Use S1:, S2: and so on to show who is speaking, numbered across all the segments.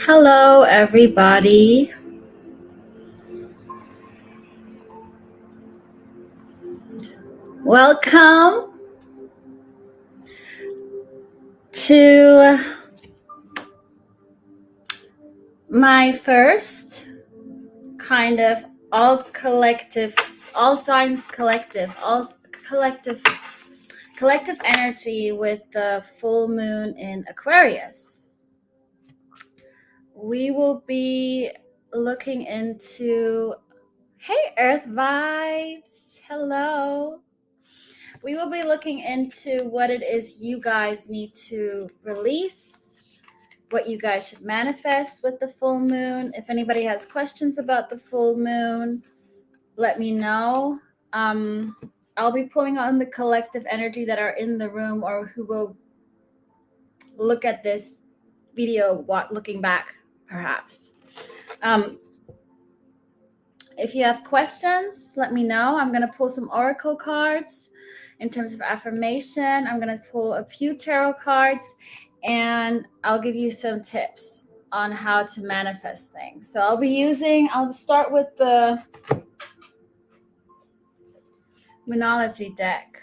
S1: Hello, everybody. Welcome to my first kind of all signs collective, all collective energy with the full moon in Aquarius. We will be looking into, hey, Earth Vibes. Hello. We will be looking into what it is you guys need to release, what you guys should manifest with the full moon. If anybody has questions about the full moon, let me know. I'll be pulling on the collective energy that are in the room or who will look at this video looking back, perhaps. If you have questions, let me know. I'm going to pull some oracle cards in terms of affirmation. I'm going to pull a few tarot cards, and I'll give you some tips on how to manifest things. So I'll start with the Moonology deck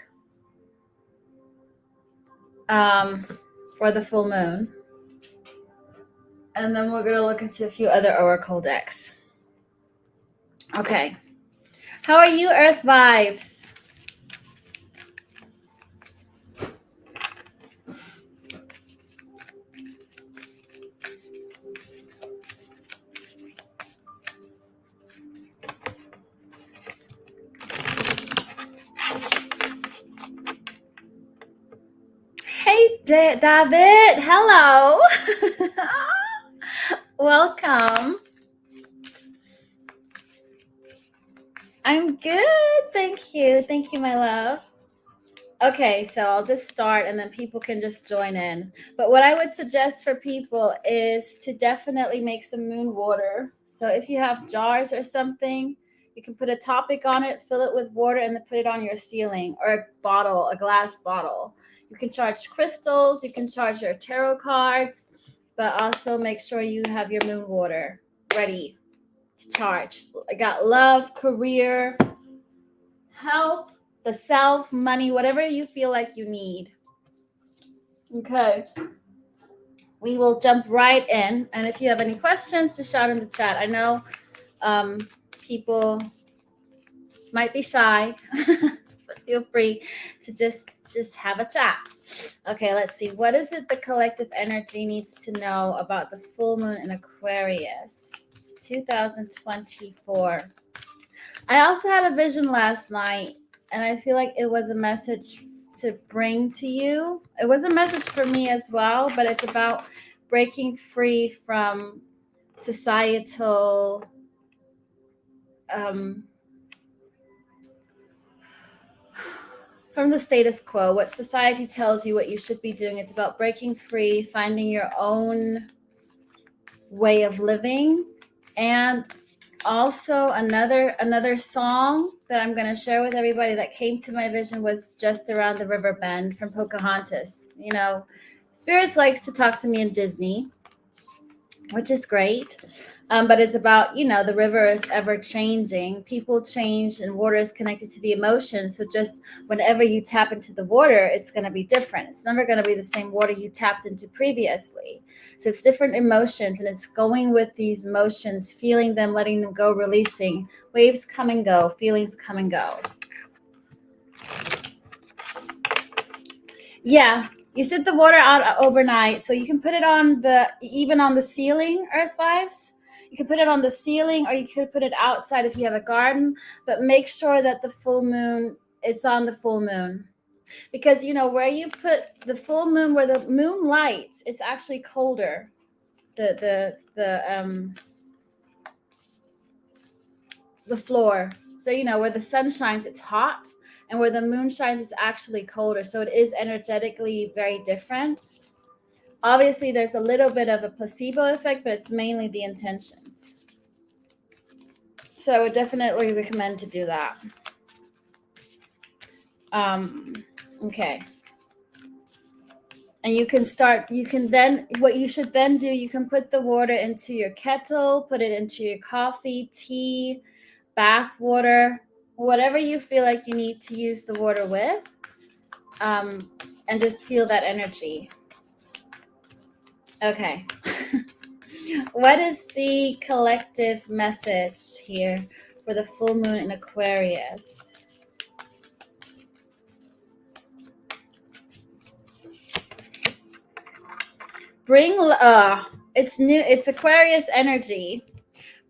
S1: for the full moon. And then we're going to look into a few other oracle decks. Okay. How are you, Earth Vibes? Hey, David. Hello. Welcome. I'm good. Thank you. Thank you, my love. Okay, so I'll just start and then people can just join in. But what I would suggest for people is to definitely make some moon water. So if you have jars or something, you can put a topic on it, fill it with water, and then put it on your ceiling, or a glass bottle. You can charge crystals, you can charge your tarot cards, but also make sure you have your moon water ready to charge. I got love, career, health, the self, money, whatever you feel like you need. Okay. We will jump right in. And if you have any questions, just shout in the chat. I know people might be shy, but feel free to just have a chat. Okay, let's see. What is it the collective energy needs to know about the full moon in Aquarius 2024? I also had a vision last night, and I feel like it was a message to bring to you. It was a message for me as well, but it's about breaking free from societal from the status quo, what society tells you what you should be doing. It's about breaking free, finding your own way of living. And also another song that I'm going to share with everybody that came to my vision was Just Around the River Bend from Pocahontas. You know, Spirits likes to talk to me in Disney, which is great. But it's about, the river is ever changing. People change and water is connected to the emotions. So just whenever you tap into the water, it's going to be different. It's never going to be the same water you tapped into previously. So it's different emotions, and it's going with these emotions, feeling them, letting them go, releasing. Waves come and go, feelings come and go. Yeah. You sit the water out overnight, so you can put it even on the ceiling, Earth Vibes. You can put it on the ceiling, or you could put it outside if you have a garden, but make sure that it's on the full moon. Because, where you put the full moon, where the moon lights, it's actually colder. The floor. So, where the sun shines, it's hot. And where the moon shines, it's actually colder. So it is energetically very different. Obviously, there's a little bit of a placebo effect, but it's mainly the intentions. So I would definitely recommend to do that. Okay. And you can then, what you should then do, you can put the water into your kettle, put it into your coffee, tea, bath water, whatever you feel like you need to use the water with, and just feel that energy. Okay. What is the collective message here for the full moon in Aquarius? It's Aquarius energy.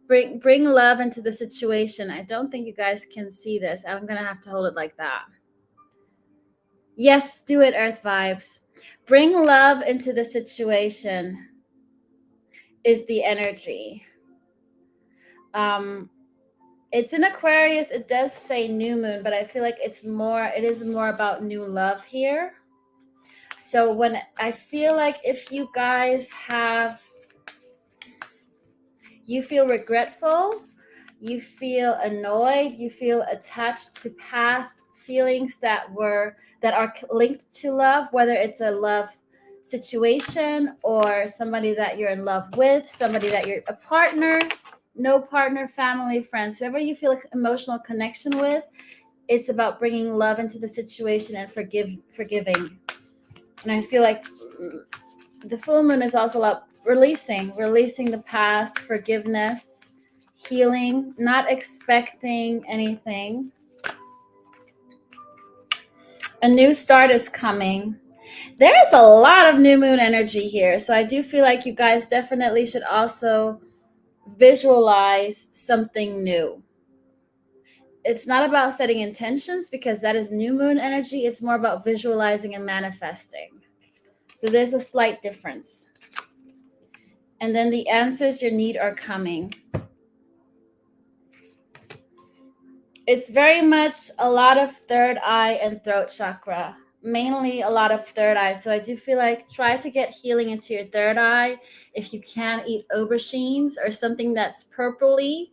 S1: Bring love into the situation. I don't think you guys can see this. I'm gonna have to hold it like that. Yes, do it, Earth Vibes. Bring love into the situation is the energy. It's in Aquarius. It does say new moon, but I feel like it is more about new love here. So when I feel like if you guys you feel regretful, you feel annoyed, you feel attached to past feelings that are linked to love, whether it's a love situation or somebody that you're in love with, somebody that you're a partner, no partner, family, friends, whoever you feel like emotional connection with, it's about bringing love into the situation and forgiving. And I feel like the full moon is also about releasing the past, forgiveness, healing, not expecting anything. A new start is coming. There's a lot of new moon energy here. So I do feel like you guys definitely should also visualize something new. It's not about setting intentions because that is new moon energy. It's more about visualizing and manifesting. So there's a slight difference. And then the answers you need are coming. It's very much a lot of third eye and throat chakra, mainly a lot of third eye. So I do feel like try to get healing into your third eye. If you can, eat aubergines or something that's purpley.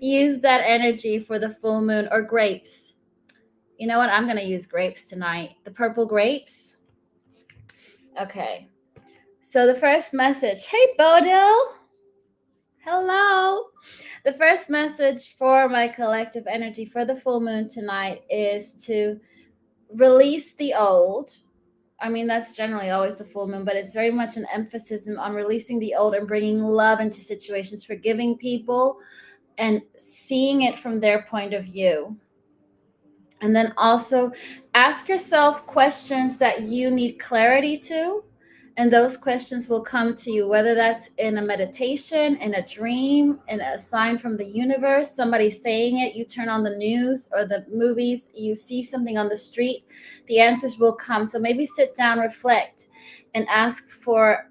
S1: Use that energy for the full moon, or grapes. You know what? I'm going to use grapes tonight. The purple grapes. Okay. So the first message. Hey, Bodil. Hello. The first message for my collective energy for the full moon tonight is to release the old. I mean, that's generally always the full moon, but it's very much an emphasis on releasing the old and bringing love into situations, forgiving people and seeing it from their point of view. And then also ask yourself questions that you need clarity to. And those questions will come to you, whether that's in a meditation, in a dream, in a sign from the universe, somebody saying it, you turn on the news or the movies, you see something on the street, the answers will come. So maybe sit down, reflect, and ask for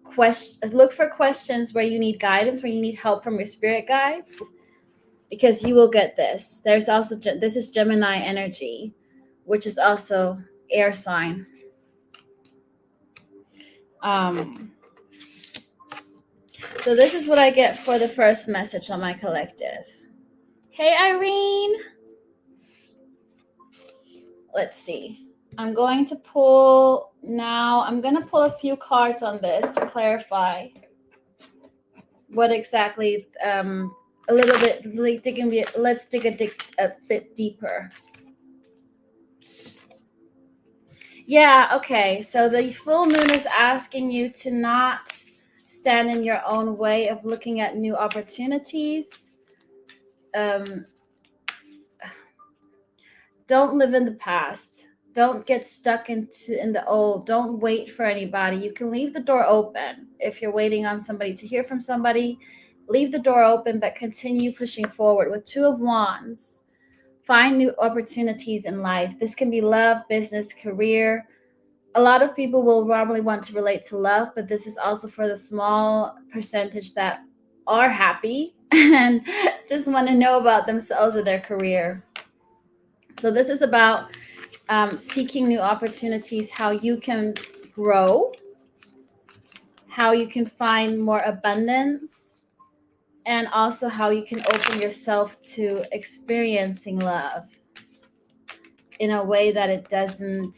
S1: questions. Look for questions where you need guidance, where you need help from your spirit guides, because you will get this. There's also, this is Gemini energy, which is also air sign. So this is what I get for the first message on my collective. Hey, Irene. Let's see. I'm going to pull now. I'm going to pull a few cards on this to clarify what exactly, a little bit, like let's dig a bit deeper. Yeah, okay. So the full moon is asking you to not stand in your own way of looking at new opportunities. Don't live in the past. Don't get stuck in the old. Don't wait for anybody. You can leave the door open. If you're waiting on somebody to hear from somebody, leave the door open, but continue pushing forward. With Two of Wands, find new opportunities in life. This can be love, business, career. A lot of people will probably want to relate to love, but this is also for the small percentage that are happy and just want to know about themselves or their career. So this is about seeking new opportunities, how you can grow, how you can find more abundance, and also how you can open yourself to experiencing love in a way that it doesn't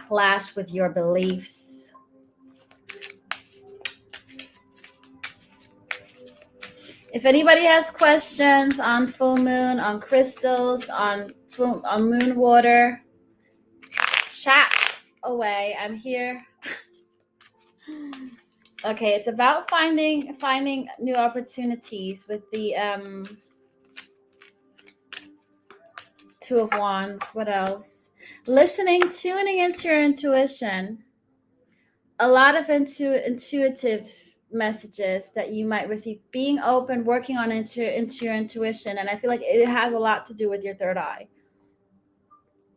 S1: clash with your beliefs. If anybody has questions on full moon, on crystals, on moon water, chat away. I'm here. Okay, it's about finding new opportunities with the Two of Wands. What else? Tuning into your intuition. A lot of intuitive messages that you might receive. Being open, working on into your intuition, and I feel like it has a lot to do with your third eye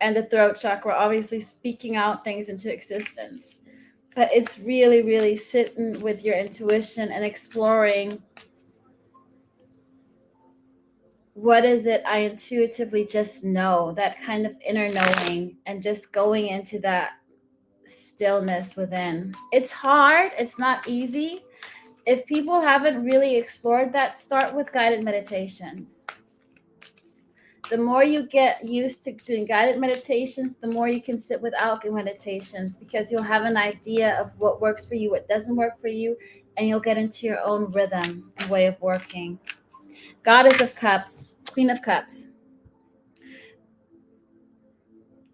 S1: and the throat chakra. Obviously, speaking out things into existence, but it's really, really sitting with your intuition and exploring. What is it I intuitively just know, that kind of inner knowing, and just going into that stillness within. It's hard. It's not easy. If people haven't really explored that, start with guided meditations. The more you get used to doing guided meditations, the more you can sit without meditations, because you'll have an idea of what works for you, what doesn't work for you, and you'll get into your own rhythm and way of working. Goddess of Cups, Queen of Cups.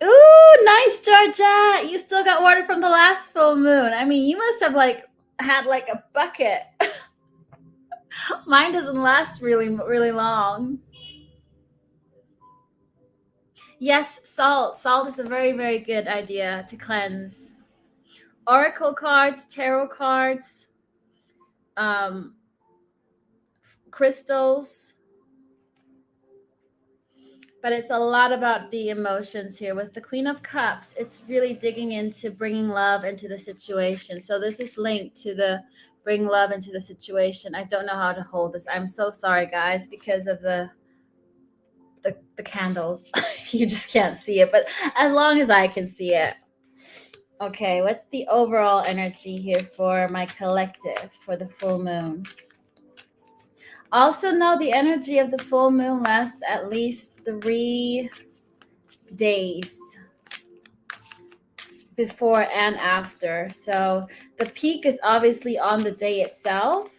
S1: Ooh, nice, Georgia. You still got water from the last full moon. I mean, you must have had a bucket. Mine doesn't last really, really long. Yes, salt. Salt is a very, very good idea to cleanse. Oracle cards, tarot cards, crystals. But it's a lot about the emotions here. With the Queen of Cups, it's really digging into bringing love into the situation. So this is linked to the bring love into the situation. I don't know how to hold this. I'm so sorry, guys, because of the candles. You just can't see it, but as long as I can see it. Okay, what's the overall energy here for my collective for the full moon? Also know the energy of the full moon lasts at least 3 days before and after. So the peak is obviously on the day itself.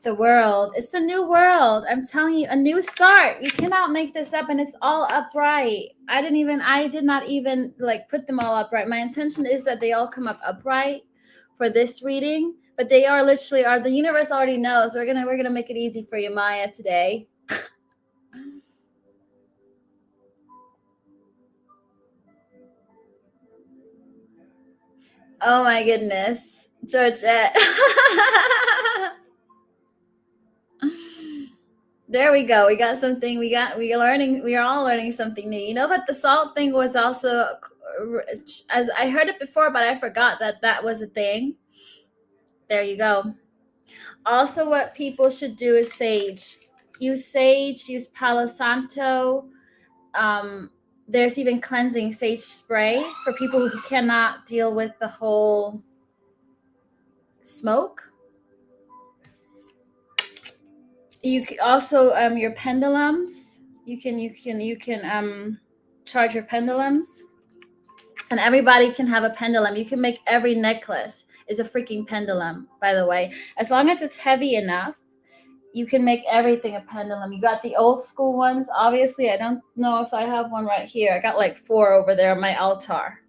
S1: The world, it's a new world. I'm telling you, a new start. You cannot make this up, and it's all upright. I did not even put them all upright. My intention is that they all come up upright for this reading, but they are literally the universe already knows. We're gonna make it easy for you, Maya, today. Oh my goodness, Georgette. There we go. We got something. We are all learning something new. You know, but the salt thing was also, as I heard it before, but I forgot that was a thing. There you go. Also, what people should do is sage. Use sage, use Palo Santo. There's even cleansing sage spray for people who cannot deal with the whole smoke. You can also your pendulums. You can charge your pendulums, and everybody can have a pendulum. You can make every necklace is a freaking pendulum, by the way. As long as it's heavy enough, you can make everything a pendulum. You got the old school ones. Obviously, I don't know if I have one right here. I got 4 over there on my altar.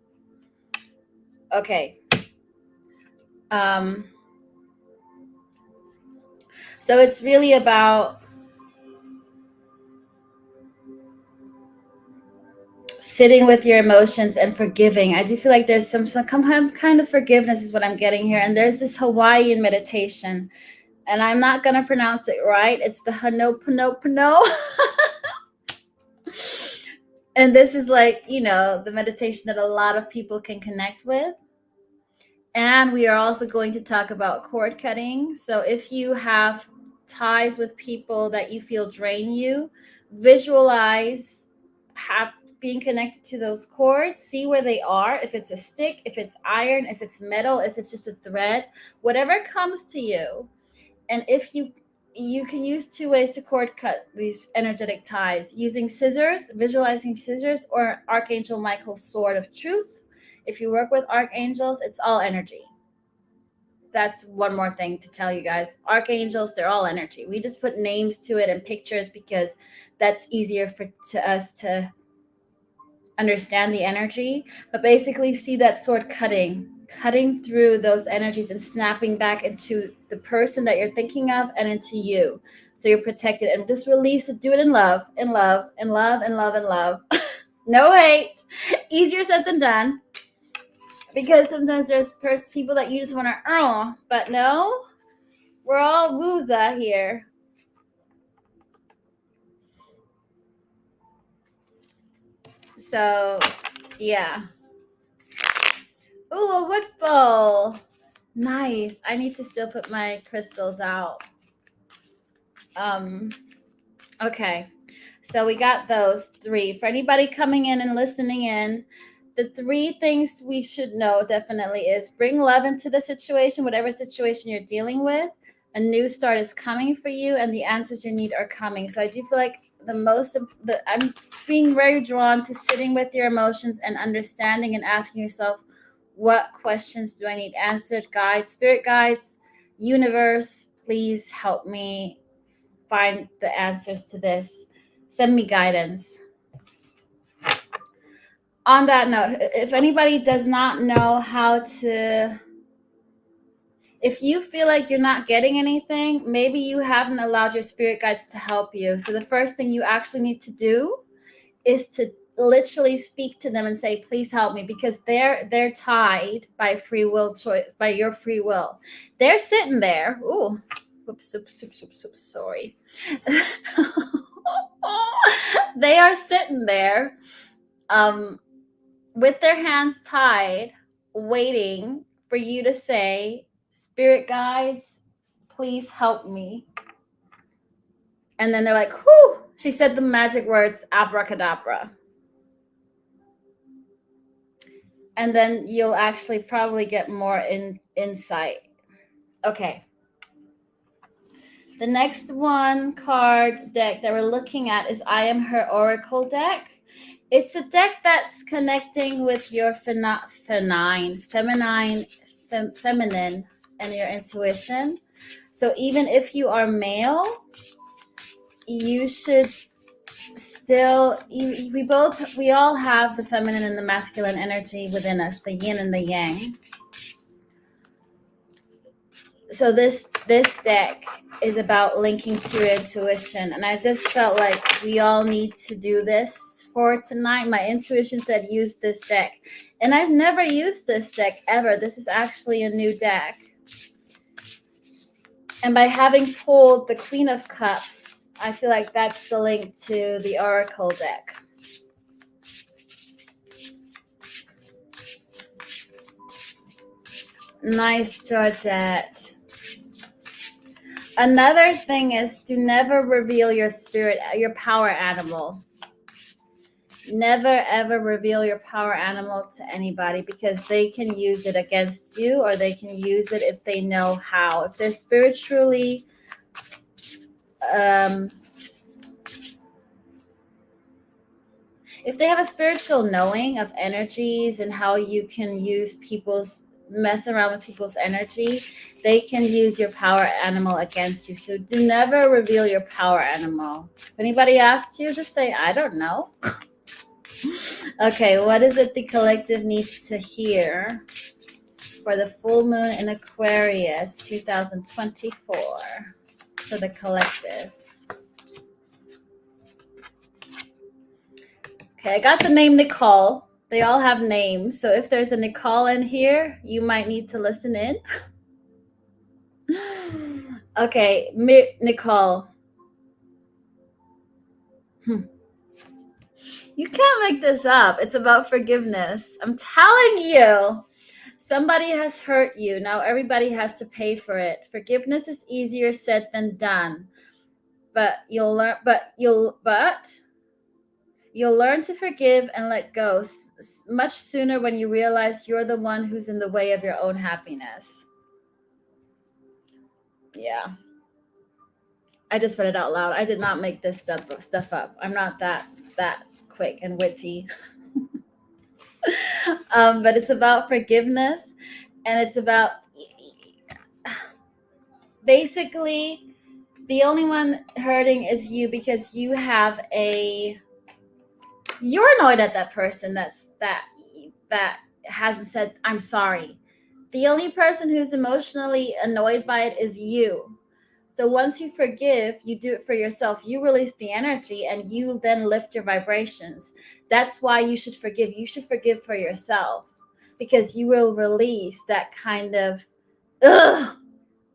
S1: Okay. So it's really about sitting with your emotions and forgiving. I do feel like there's some kind of forgiveness is what I'm getting here. And there's this Hawaiian meditation, and I'm not going to pronounce it right. It's the Ho'oponopono. And this is the meditation that a lot of people can connect with. And we are also going to talk about cord cutting. So if you have ties with people that you feel drain you, visualize being connected to those cords. See where they are. If it's a stick, if it's iron, if it's metal, if it's just a thread, whatever comes to you. And if you you can use two ways to cord cut these energetic ties: using scissors, visualizing scissors, or Archangel Michael's sword of truth. If you work with archangels, it's all energy. That's one more thing to tell you guys. Archangels, they're all energy. We just put names to it and pictures because that's easier for to us to understand the energy. But basically, see that sword cutting through those energies and snapping back into the person that you're thinking of and into you, so you're protected. And just release it. Do it in love, in love, in love, in love, in love. No hate. Easier said than done, because sometimes there's people that you just want to but no, we're all wooza here. So yeah. Ooh, a wood bowl. Nice. I need to still put my crystals out. Okay. So we got those three. For anybody coming in and listening in, the three things we should know definitely is bring love into the situation, whatever situation you're dealing with. A new start is coming for you, and the answers you need are coming. So I do feel like I'm being very drawn to sitting with your emotions and understanding and asking yourself, what questions do I need answered? Guides, spirit guides, universe, please help me find the answers to this. Send me guidance. On that note, if anybody does not know how to, if you feel like you're not getting anything, maybe you haven't allowed your spirit guides to help you. So the first thing you actually need to do is to literally speak to them and say, please help me, because they're tied by free will choice, by your free will. They're sitting there. Ooh, oops, sorry. They are sitting there with their hands tied, waiting for you to say, spirit guides, please help me. And then they're like, whew, she said the magic words, abracadabra. And then you'll actually probably get more insight. Okay. The next one card deck that we're looking at is I Am Her Oracle deck. It's a deck that's connecting with your feminine, and your intuition. So even if you are male, you should still, we all have the feminine and the masculine energy within us, the yin and the yang. So this deck is about linking to your intuition, and I just felt like we all need to do this for tonight. My intuition said use this deck, and I've never used this deck ever. This is actually a new deck, and by having pulled the Queen of Cups, I feel like that's the link to the Oracle deck. Nice, Georgette. Another thing is to never reveal your spirit, your power animal. Never, ever reveal your power animal to anybody, because they can use it against you, or they can use it if they know how. If they're spiritually if they have a spiritual knowing of energies and how you can mess around with people's energy, they can use your power animal against you. So do never reveal your power animal. If anybody asks you, just say, I don't know. Okay, what is it the collective needs to hear for the full moon in Aquarius 2024 for the collective? Okay, I got the name Nicole. They all have names. So if there's a Nicole in here, you might need to listen in. Okay, Nicole. You can't make this up. It's about forgiveness. I'm telling you. Somebody has hurt you. Now everybody has to pay for it. Forgiveness is easier said than done. But you'll learn to forgive and let go much sooner when you realize you're the one who's in the way of your own happiness. Yeah. I just read it out loud. I did not make this stuff up. I'm not that quick and witty. But it's about forgiveness, and it's about basically the only one hurting is you, because you're annoyed at that person that hasn't said I'm sorry. The only person who's emotionally annoyed by it is you. So once you forgive, you do it for yourself. You release the energy and you then lift your vibrations. That's why you should forgive. You should forgive for yourself, because you will release that kind of, ugh,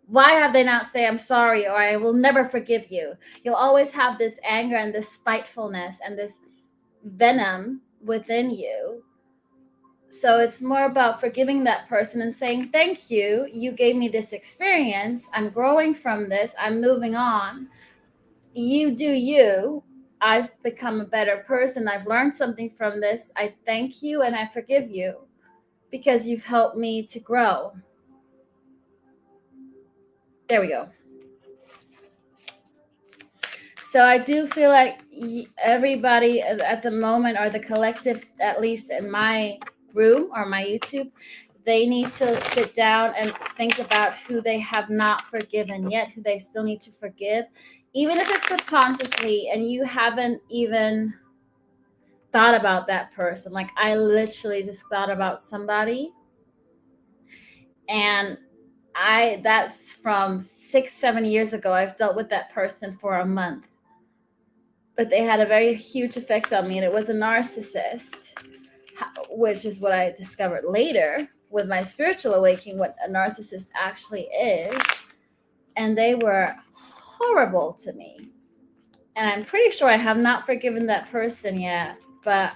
S1: why have they not say I'm sorry, or I will never forgive you. You'll always have this anger and this spitefulness and this venom within you. So it's more about forgiving that person and saying, thank you. You gave me this experience. I'm growing from this. I'm moving on. You do you. I've become a better person. I've learned something from this. I thank you and I forgive you because you've helped me to grow. There we go. So I do feel like everybody at the moment, or the collective, at least in my room or my YouTube, they need to sit down and think about who they have not forgiven yet, who they still need to forgive, even if it's subconsciously and you haven't even thought about that person. Like, I literally just thought about somebody, and that's from 6-7 years ago. I've dealt with that person for a month, but they had a very huge effect on me, and it was a narcissist, which is what I discovered later with my spiritual awakening, what a narcissist actually is. And they were horrible to me. And I'm pretty sure I have not forgiven that person yet, but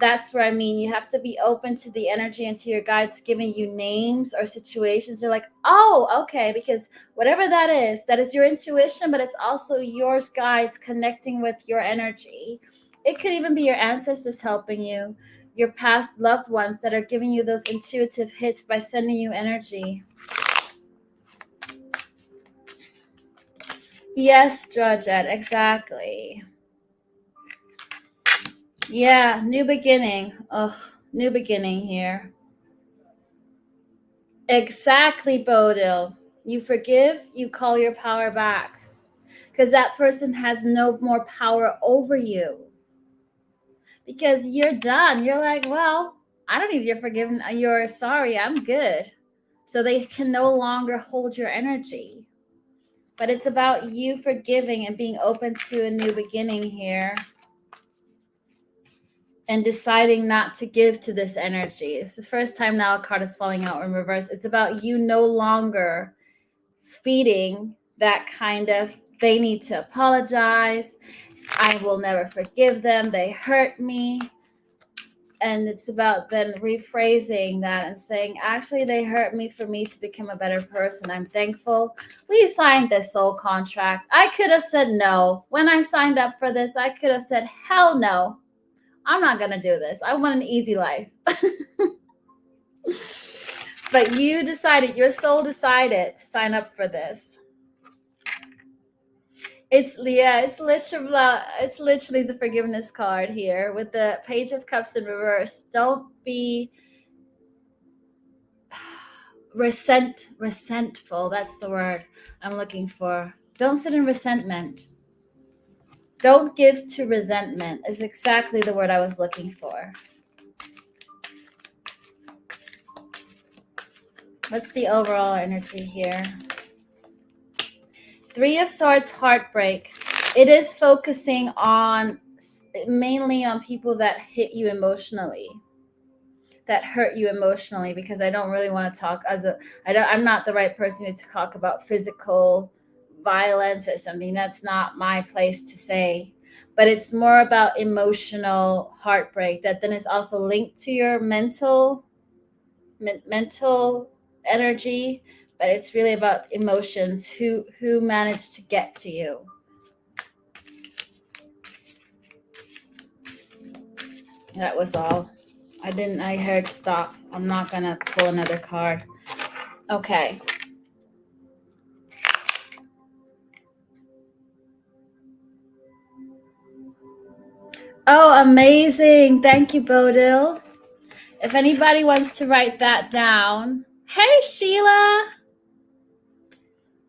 S1: that's where I mean, you have to be open to the energy and to your guides giving you names or situations. You're like, oh, okay, because whatever that is your intuition, but it's also your guides connecting with your energy. It could even be your ancestors helping you, your past loved ones that are giving you those intuitive hits by sending you energy. Yes, Georgette, exactly. Yeah, new beginning. Ugh, new beginning here. Exactly, Bodil. You forgive, you call your power back, because that person has no more power over you, because you're done. You're like, well, I don't need your forgiveness. You're sorry. I'm good. So they can no longer hold your energy. But it's about you forgiving and being open to a new beginning here, and deciding not to give to this energy. It's the first time now a card is falling out in reverse. It's about you no longer feeding that kind of, they need to apologize, I will never forgive them, they hurt me. And it's about then rephrasing that and saying, actually, they hurt me for me to become a better person. I'm thankful we signed this soul contract. I could have said no. When I signed up for this, I could have said, hell no, I'm not going to do this. I want an easy life. But you decided, your soul decided to sign up for this. It's literally the forgiveness card here with the Page of Cups in reverse. Don't be resentful. That's the word I'm looking for. Don't sit in resentment. Don't give to resentment is exactly the word I was looking for. What's the overall energy here? Three of Swords, heartbreak. It is focusing on mainly on people that hit you emotionally, that hurt you emotionally, because I don't really want to talk I'm not the right person to talk about physical violence or something. That's not my place to say, but it's more about emotional heartbreak that then is also linked to your mental energy, but it's really about emotions, who managed to get to you. That was all. I heard stop. I'm not gonna pull another card. Okay. Oh, amazing. Thank you, Bodil. If anybody wants to write that down. Hey, Sheila.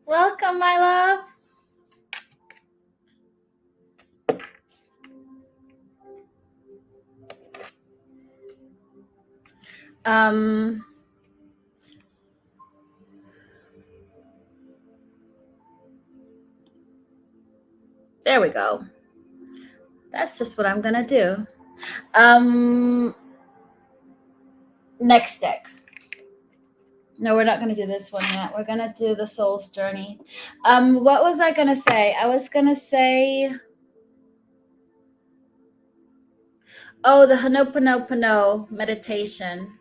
S1: Welcome, my love. There we go. That's just what I'm gonna do. Next deck. No, we're not gonna do this one yet. We're gonna do the soul's journey. What was I gonna say? I was gonna say, oh, the Ho'oponopono meditation.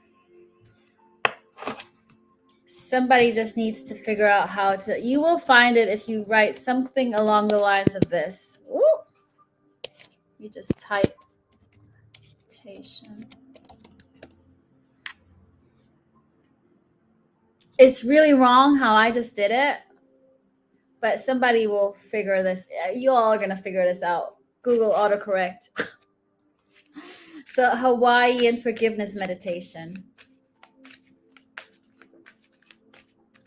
S1: Somebody just needs to figure out how to. You will find it if you write something along the lines of this. Ooh. You just type meditation. It's really wrong how I just did it, but somebody will figure this. You all are gonna figure this out. Google autocorrect. So Hawaiian forgiveness meditation.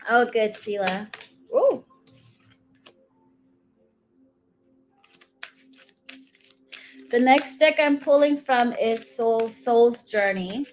S1: Oh, good, Sheila. Ooh. The next deck I'm pulling from is Soul's Journey.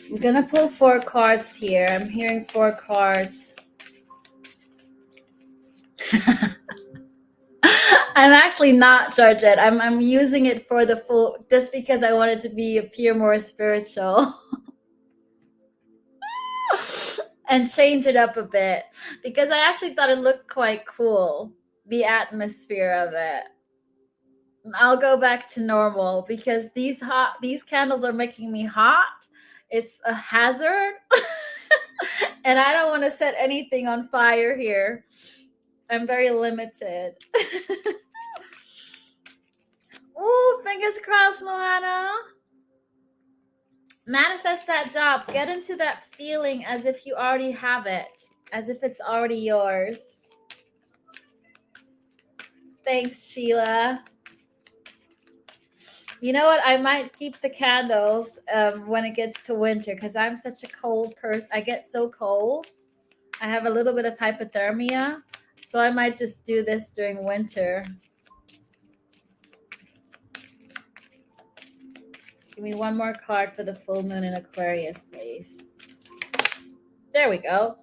S1: I'm gonna pull 4 cards here. I'm hearing 4 cards. I'm actually not Georgette. I'm using it for the full, just because I want it to appear more spiritual. And change it up a bit, because I actually thought it looked quite cool, the atmosphere of it. I'll go back to normal because these candles are making me hot. It's a hazard. And I don't want to set anything on fire here. I'm very limited. Ooh, fingers crossed, Moana. Manifest that job. Get into that feeling as if you already have it, as if it's already yours. Thanks, Sheila. You know what? I might keep the candles when it gets to winter, because I'm such a cold person. I get so cold. I have a little bit of hypothermia. So I might just do this during winter. Give me one more card for the full moon in Aquarius, please. There we go.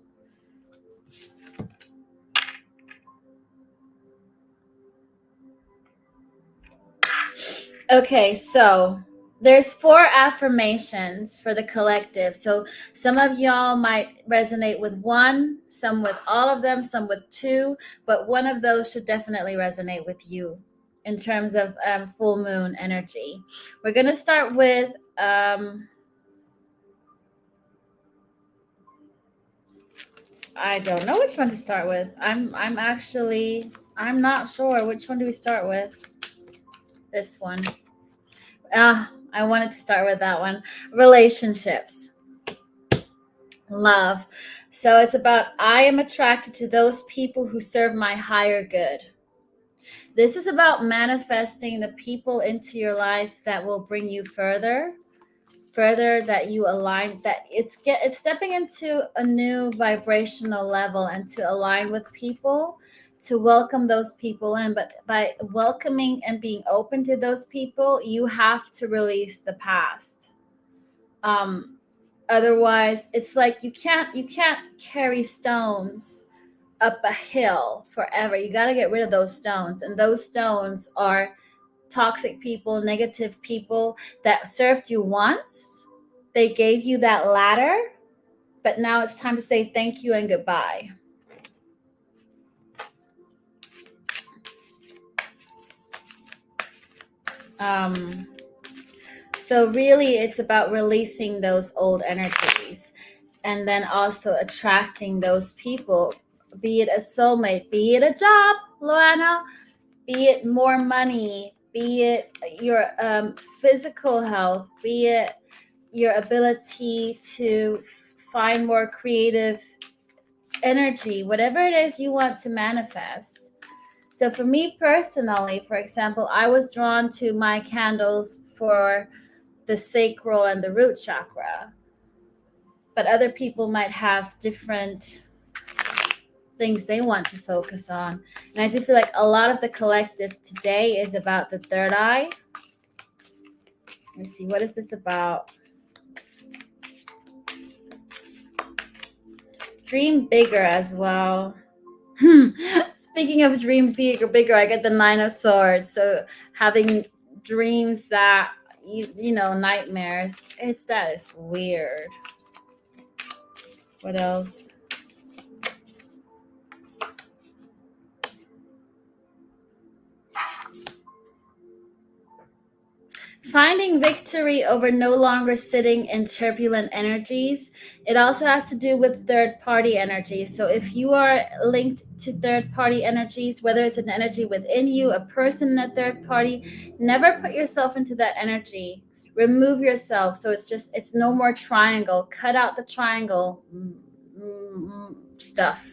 S1: Okay, so there's 4 affirmations for the collective. So some of y'all might resonate with 1, some with all of them, some with 2, but one of those should definitely resonate with you in terms of full moon energy. We're going to start with I don't know which one to start with. I'm not sure. Which one do we start with? This one. I wanted to start with that one. Relationships. Love. So it's about, I am attracted to those people who serve my higher good. This is about manifesting the people into your life that will bring you further, that you align, that it's stepping into a new vibrational level, and to align with people, to welcome those people in. But by welcoming and being open to those people, you have to release the past. Otherwise, it's like you can't carry stones up a hill forever. You got to get rid of those stones, and those stones are toxic people, negative people that served you once. They gave you that ladder, but now it's time to say thank you and goodbye. So really it's about releasing those old energies, and then also attracting those people, be it a soulmate, be it a job, Luana, be it more money, be it your physical health, be it your ability to find more creative energy, whatever it is you want to manifest. So for me personally, for example, I was drawn to my candles for the sacral and the root chakra, but other people might have different things they want to focus on. And I do feel like a lot of the collective today is about the third eye. Let me see, what is this about? Dream bigger as well. Speaking of dream bigger, I get the Nine of Swords. So having dreams that you know, nightmares. That is weird. What else? Finding victory over no longer sitting in turbulent energies. It also has to do with third party energies. So if you are linked to third party energies, whether it's an energy within you, a person in a third party, never put yourself into that energy. Remove yourself. So it's no more triangle. Cut out the triangle stuff.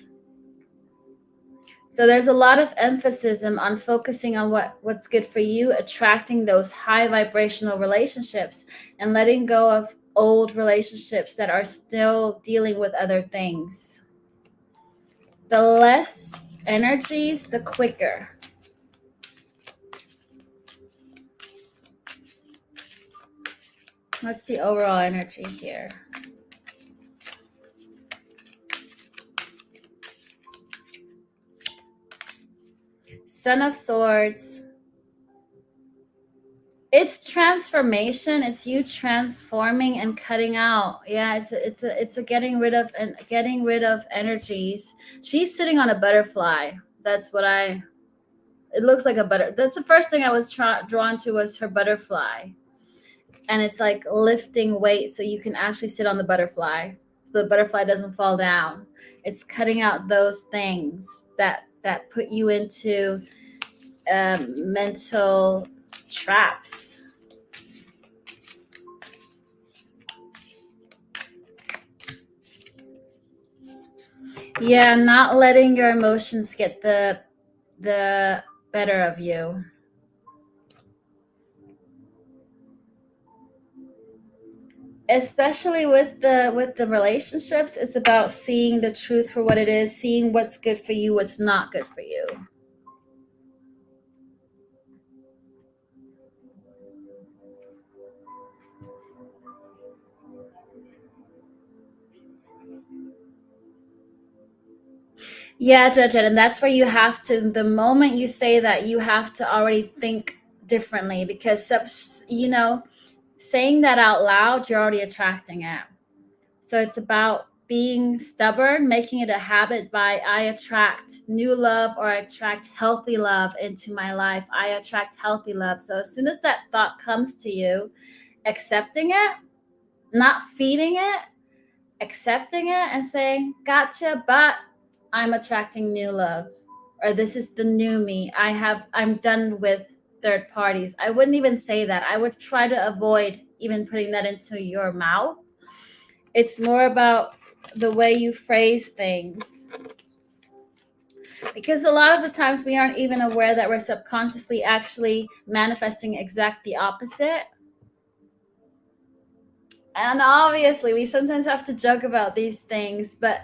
S1: So there's a lot of emphasis on focusing on what's good for you, attracting those high vibrational relationships, and letting go of old relationships that are still dealing with other things. The less energies, the quicker. What's the overall energy here? Son of Swords. It's transformation. It's you transforming and cutting out. Yeah, it's a getting rid of energies. She's sitting on a butterfly. That's what it looks like a butter. That's the first thing I was drawn to, was her butterfly. And it's like lifting weight so you can actually sit on the butterfly, so the butterfly doesn't fall down. It's cutting out those things that put you into mental traps. Yeah, not letting your emotions get the better of you. Especially with the relationships, it's about seeing the truth for what it is, seeing what's good for you, what's not good for you. Yeah, Judge Ed, and that's where you have to, the moment you say that, you have to already think differently, because you know, saying that out loud, you're already attracting it. So it's about being stubborn, making it a habit by, I attract new love, or I attract healthy love into my life. I attract healthy love. So as soon as that thought comes to you, accepting it, not feeding it, accepting it and saying, gotcha, but I'm attracting new love, or this is the new me. I'm done with third parties. I wouldn't even say that. I would try to avoid even putting that into your mouth. It's more about the way you phrase things, because a lot of the times we aren't even aware that we're subconsciously actually manifesting exact the opposite. And obviously we sometimes have to joke about these things, but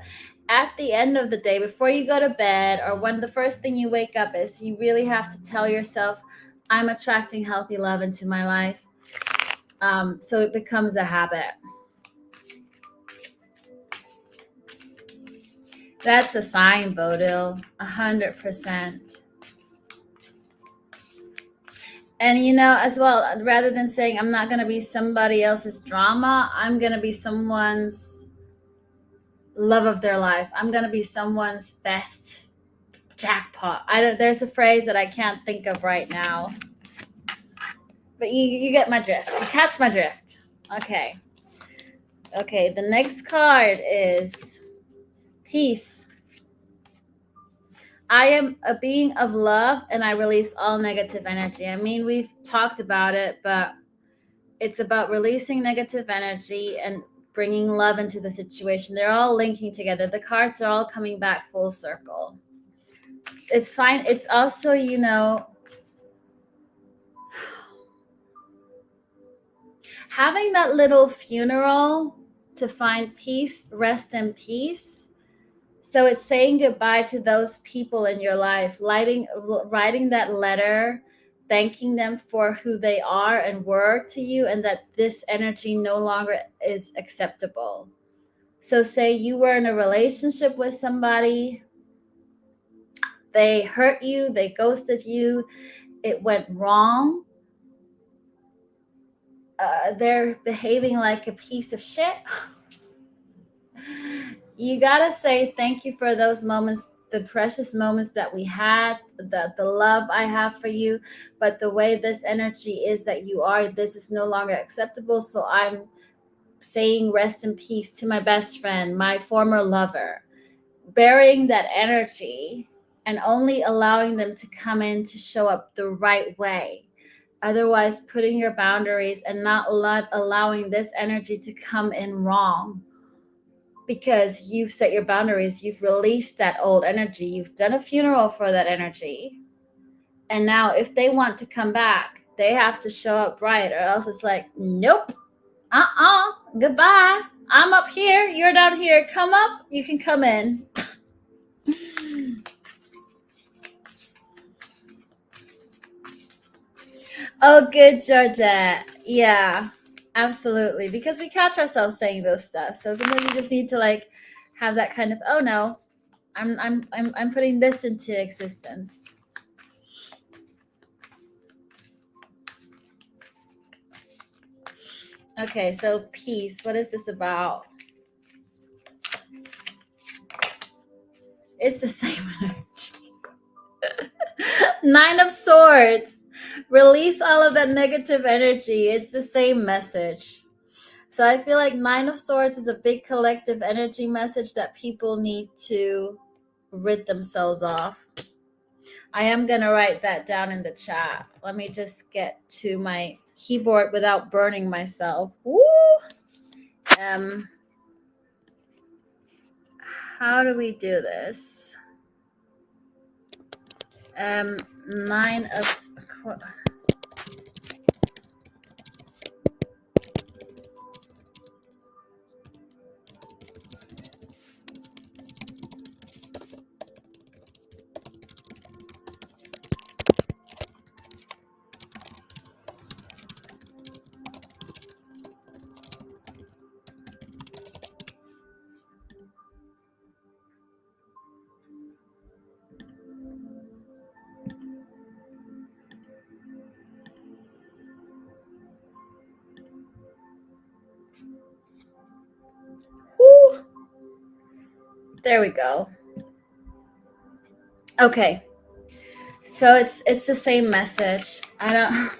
S1: at the end of the day, before you go to bed, or when the first thing you wake up is, you really have to tell yourself, I'm attracting healthy love into my life. So it becomes a habit. That's a sign, Bodil, 100%. And you know, as well, rather than saying I'm not going to be somebody else's drama, I'm going to be someone's love of their life. I'm going to be someone's best jackpot. There's a phrase that I can't think of right now, But you get my drift. You catch my drift. Okay. Okay, the next card is peace. I am a being of love and I release all negative energy. I mean, we've talked about it, but it's about releasing negative energy and bringing love into the situation. They're all linking together. The cards are all coming back full circle. It's fine. It's also, having that little funeral to find peace, rest in peace. So it's saying goodbye to those people in your life, writing that letter, thanking them for who they are and were to you, and that this energy no longer is acceptable. So say you were in a relationship with somebody, they hurt you, they ghosted you, it went wrong. They're behaving like a piece of shit. You gotta say thank you for those moments, the precious moments that we had, the love I have for you. But the way this energy is that you are, this is no longer acceptable. So I'm saying rest in peace to my best friend, my former lover, burying that energy and only allowing them to come in to show up the right way. Otherwise, putting your boundaries and not allowing this energy to come in wrong, because you've set your boundaries, you've released that old energy, you've done a funeral for that energy. And now if they want to come back, they have to show up right, or else it's like, nope, goodbye. I'm up here, you're down here. Come up, you can come in. Oh, good, Georgette. Yeah, absolutely. Because we catch ourselves saying those stuff. So sometimes you just need to like have that kind of, oh no, I'm putting this into existence. Okay, so peace. What is this about? It's the same energy. 9 of Swords. Release all of that negative energy. It's the same message. So I feel like 9 of Swords is a big collective energy message that people need to rid themselves off. I am going to write that down in the chat. Let me just get to my keyboard without burning myself. Woo! How do we do this? 9 of... Woo! There we go. Okay. So it's the same message. I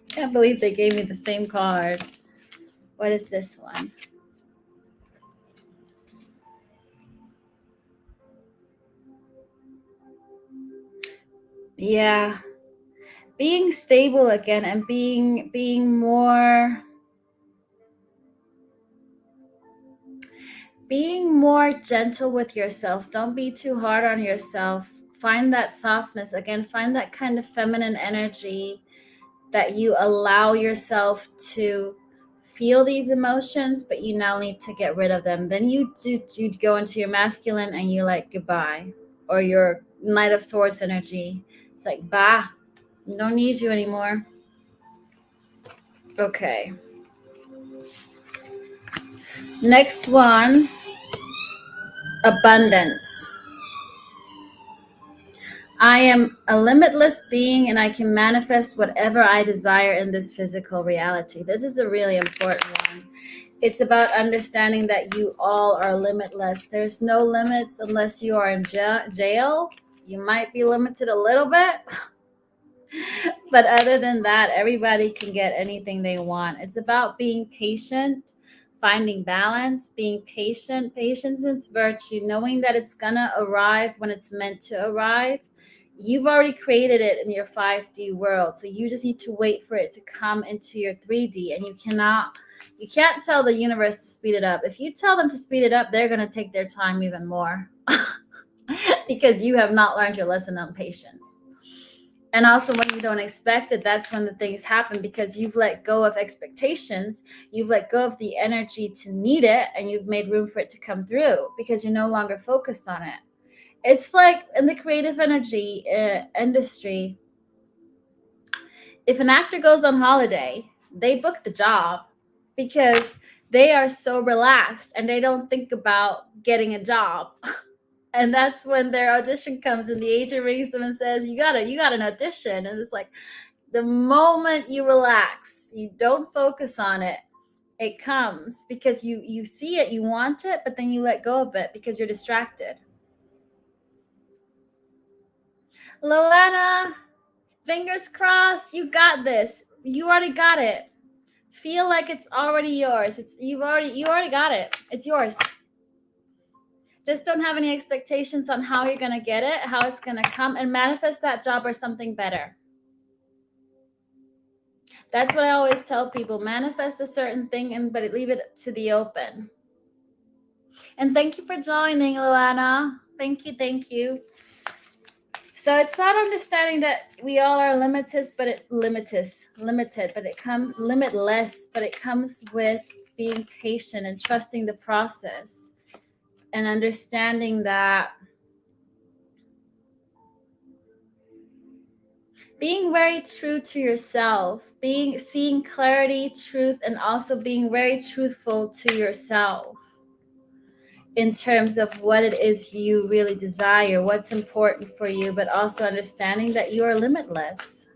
S1: can't believe they gave me the same card. What is this one? Yeah. Being stable again and being more gentle with yourself. Don't be too hard on yourself. Find that softness again. Find that kind of feminine energy that you allow yourself to feel these emotions, but you now need to get rid of them. Then you go into your masculine and you're like, goodbye. Or your Knight of Swords energy. It's like, bah, don't need you anymore. Okay. Next one, abundance. I am a limitless being and I can manifest whatever I desire in this physical reality. This is a really important one. It's about understanding that you all are limitless. There's no limits unless you are in jail. You might be limited a little bit, But other than that, everybody can get anything they want. It's about being patient, finding balance, being patient. Patience is virtue, knowing that it's gonna arrive when it's meant to arrive. You've already created it in your 5D world, so you just need to wait for it to come into your 3D. And you can't tell the universe to speed it up. If you tell them to speed it up, they're going to take their time even more because you have not learned your lesson on patience. And also, when you don't expect it, that's when the things happen, because you've let go of expectations, you've let go of the energy to need it, and you've made room for it to come through because you're no longer focused on it. It's like in the creative energy industry, if an actor goes on holiday, they book the job because they are so relaxed and they don't think about getting a job. And that's when their audition comes and the agent rings them and says, you got an audition. And it's like, the moment you relax, you don't focus on it, it comes because you see it, you want it, but then you let go of it because you're distracted. Loana, fingers crossed, you got this. You already got it. Feel like it's already yours. You already got it. It's yours. Just don't have any expectations on how you're going to get it, how it's going to come, and manifest that job or something better. That's what I always tell people. Manifest a certain thing, but leave it to the open. And thank you for joining, Luana. Thank you. So it's about understanding that we all are limitless, but it comes with being patient and trusting the process and understanding that being very true to yourself, seeing clarity, truth, and also being very truthful to yourself in terms of what it is you really desire, what's important for you, but also understanding that you are limitless.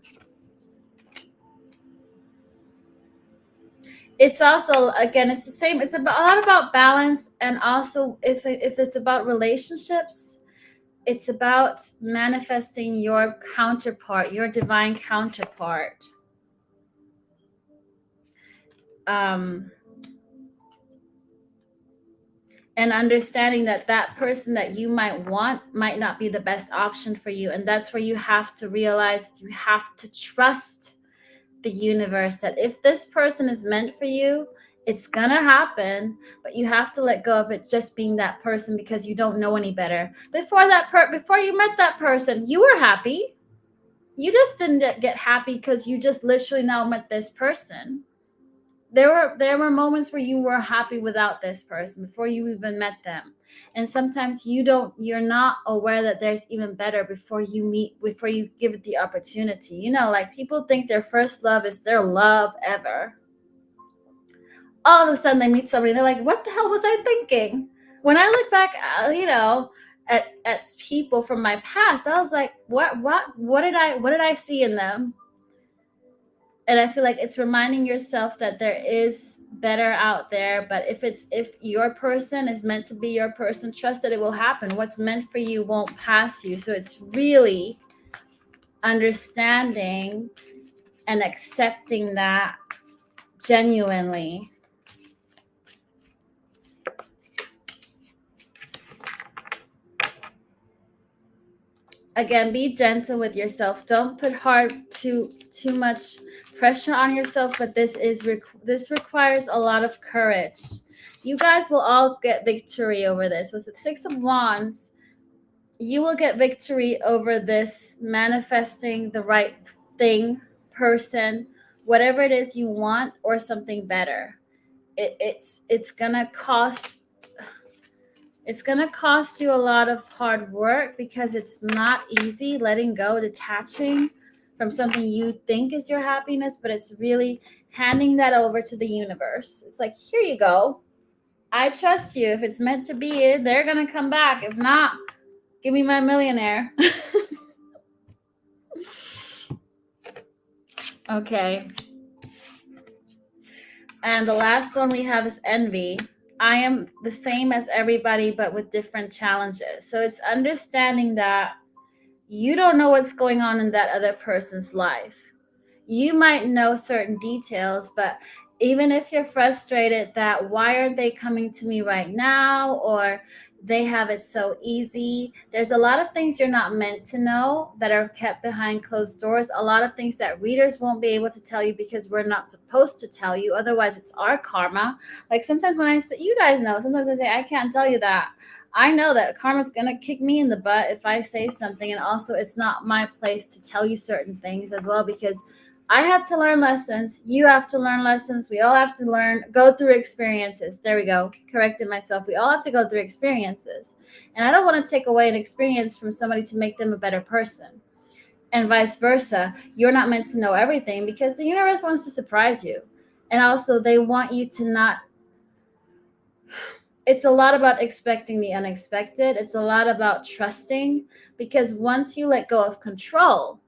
S1: It's also, again, it's the same. It's a lot about balance, and also if it's about relationships, it's about manifesting your counterpart, your divine counterpart. And understanding that that person that you might want might not be the best option for you. And that's where you have to realize you have to trust the universe, that if this person is meant for you, it's gonna happen, but you have to let go of it just being that person because you don't know any better. Before you met that person, you were happy. You just didn't get happy because you just literally now met this person. There were moments where you were happy without this person before you even met them. And sometimes you're not aware that there's even better before you give it the opportunity. Like people think their first love is their love ever. All of a sudden they meet somebody and they're like, what the hell was I thinking? When I look back, at people from my past, I was like, what did I see in them? And I feel like it's reminding yourself that there is better out there. But if your person is meant to be your person, trust that it will happen. What's meant for you won't pass you. So it's really understanding and accepting that genuinely. Again, be gentle with yourself. Don't put too much pressure on yourself, but this requires a lot of courage. You guys will all get victory over this. With the 6 of Wands, you will get victory over this, manifesting the right thing, person, whatever it is you want, or something better. It's gonna cost you a lot of hard work because it's not easy letting go, detaching from something you think is your happiness, but it's really handing that over to the universe. It's like, here you go. I trust you. If it's meant to be, they're going to come back. If not, give me my millionaire. Okay. And the last one we have is envy. I am the same as everybody, but with different challenges. So it's understanding that You don't know what's going on in that other person's life. You might know certain details, but even if you're frustrated that why aren't they coming to me right now, or they have it so easy, there's a lot of things you're not meant to know that are kept behind closed doors. A lot of things that readers won't be able to tell you because we're not supposed to tell you, otherwise it's our karma. Like sometimes when I say, you guys know, sometimes I say I can't tell you that. I know that karma's gonna kick me in the butt if I say something, and also it's not my place to tell you certain things as well, because I have to learn lessons. You have to learn lessons. We all have to go through experiences. There we go. Corrected myself. We all have to go through experiences. And I don't want to take away an experience from somebody to make them a better person. And vice versa. You're not meant to know everything because the universe wants to surprise you. And also, they want you to not. It's a lot about expecting the unexpected. It's a lot about trusting, because once you let go of control,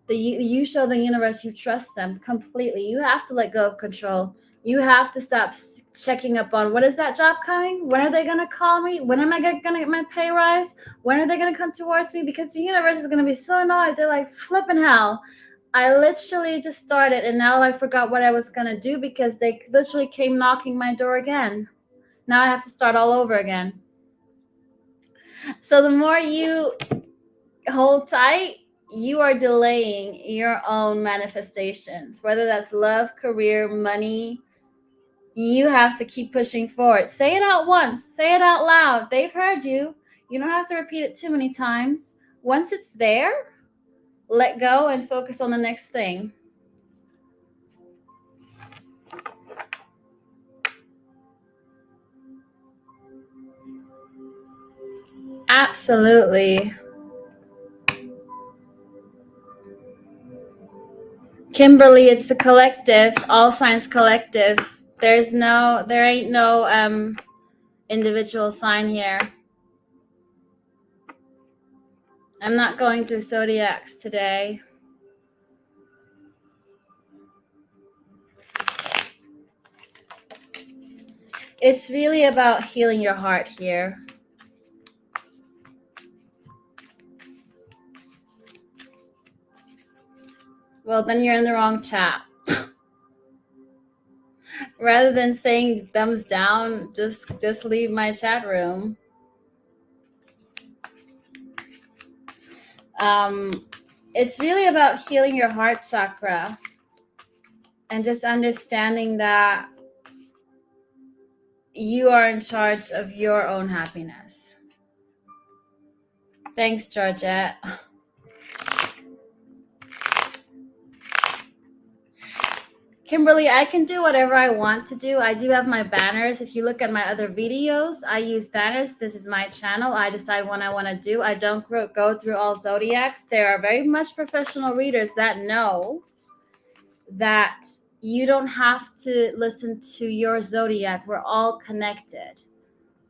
S1: you show the universe you trust them completely. You have to let go of control. You have to stop checking up on, what is that job coming? When are they going to call me? When am I going to get my pay rise? When are they going to come towards me? Because the universe is going to be so annoyed. They're like, flipping hell. I literally just started and now I forgot what I was going to do because they literally came knocking my door again. Now I have to start all over again. So the more you hold tight, you are delaying your own manifestations, whether that's love, career, money. You have to keep pushing forward. Say it out once, say it out loud. They've heard you. You don't have to repeat it too many times. Once it's there, let go and focus on the next thing. Absolutely. Kimberly, it's the collective, all signs collective. There ain't no individual sign here. I'm not going through zodiacs today. It's really about healing your heart here. Well, then you're in the wrong chat. Rather than saying thumbs down, just leave my chat room. It's really about healing your heart chakra and just understanding that you are in charge of your own happiness. Thanks, Georgette. Kimberly, I can do whatever I want to do. I do have my banners. If you look at my other videos, I use banners. This is my channel. I decide what I want to do. I don't go through all zodiacs. There are very much professional readers that know that you don't have to listen to your zodiac. We're all connected.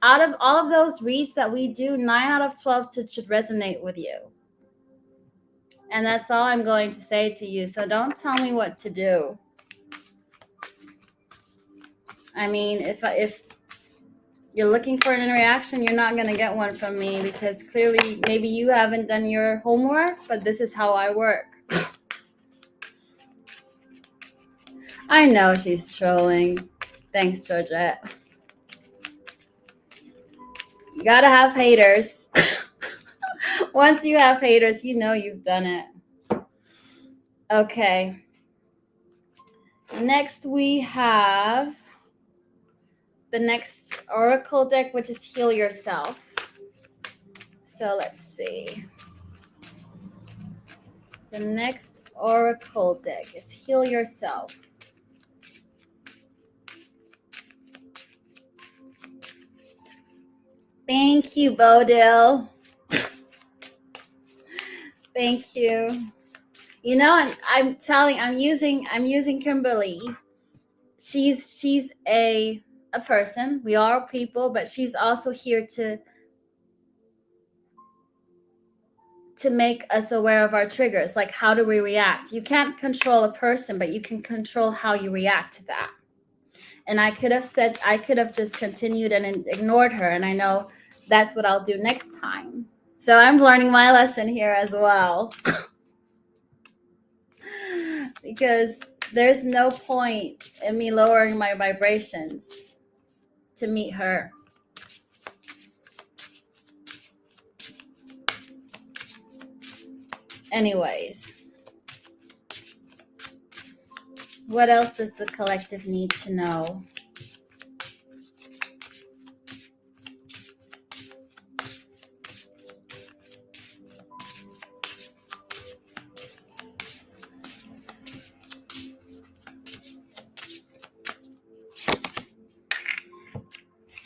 S1: Out of all of those reads that we do, 9 out of 12 should resonate with you. And that's all I'm going to say to you. So don't tell me what to do. I mean, if you're looking for an reaction, you're not going to get one from me, because clearly maybe you haven't done your homework, but this is how I work. I know she's trolling. Thanks, Georgette. You got to have haters. Once you have haters, you know you've done it. Okay. Next, we have the next oracle deck, which is Heal Yourself. So let's see. The next oracle deck is Heal Yourself. Thank you, Bodil. Thank you. You know, I'm using Kimberly. She's a person. We are people, but she's also here to make us aware of our triggers. Like, how do we react? You can't control a person, but you can control how you react to that. And I could have just continued and ignored her. And I know that's what I'll do next time. So I'm learning my lesson here as well. Because there's no point in me lowering my vibrations to meet her. Anyways, what else does the collective need to know?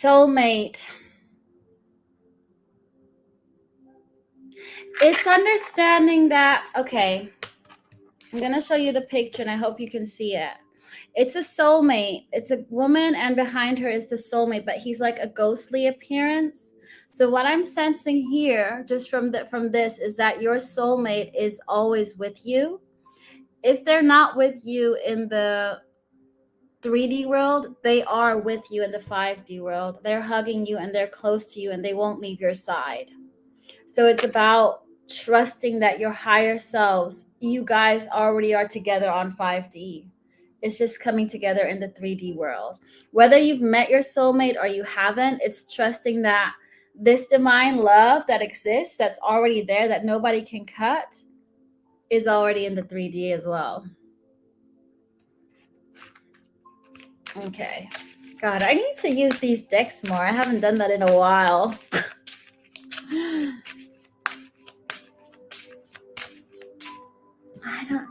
S1: Soulmate. It's understanding that, okay, I'm going to show you the picture and I hope you can see it. It's a soulmate. It's a woman and behind her is the soulmate, but he's like a ghostly appearance. So what I'm sensing here just from this is that your soulmate is always with you. If they're not with you in the 3D world, they are with you in the 5D world. They're hugging you and they're close to you and they won't leave your side. So it's about trusting that your higher selves, you guys already are together on 5D. It's just coming together in the 3D world. Whether you've met your soulmate or you haven't, it's trusting that this divine love that exists, that's already there, that nobody can cut, is already in the 3D as well. Okay. God, I need to use these decks more. I haven't done that in a while.